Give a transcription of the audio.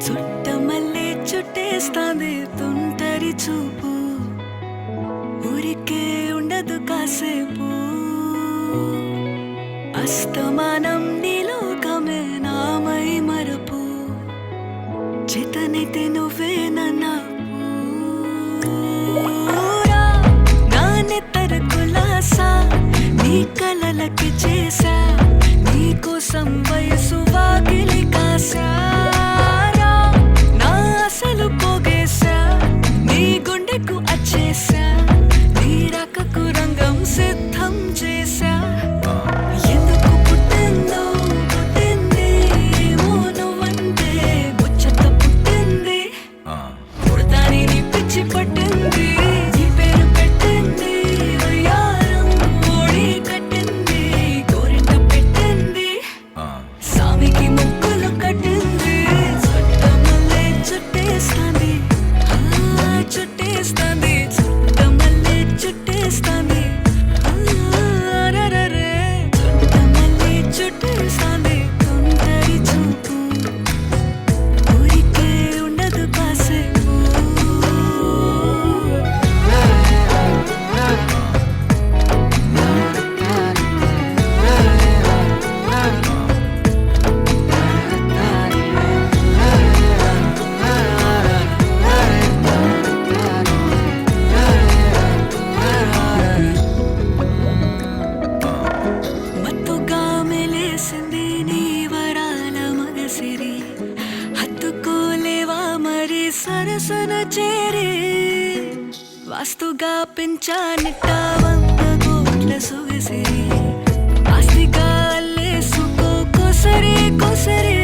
చుట్టమల్లే చుట్టేస్తాంది తుంటరి చూపు ఊరికే ఉండదు కాసేపు అస్తమానం నీలోకమే నామై మరపు చేతనైతే నువ్వే నన్నా నా నెత్తర కులాసా నీ కలలకి చేసా నీ కోసం వయసు వాకిలి కాసా నా అసలు పోగేసా నీ గుండెకు అచ్చేసా నీ రకకు రంగం సిద్ధం చేసా ఎందుకు పుట్టిందో పుట్టింది ఏమో నువ్వంటే ముచ్చట పుట్టింది పుడతాని నీ పిచ్చి పట్టింది నీ పేరు పెట్టింది వయ్యారం ఓడి కట్టింది గోరింట పెట్టింది సామికి ముక్కులు కట్టింది చుట్టమల్లే చుట్టేస్తాంది చుట్టేస్తాంది చుట్టమల్లే చుట్టేస్తాంది రరరే చుట్టమల్లే చుట్టేస్తాంది తుంటరి చూపు ఊరికే ఉండదు కాసేపు మత్తుగా మెలేసింది నీ వరాల మగసిరి హత్తుకోలేవా మరి సరసన చేరి వాస్తుగా పెంచానిట్ట 100 కోట్ల సొగసిరి ఆస్తిగా అల్లేసుకో కొసరి కొసరి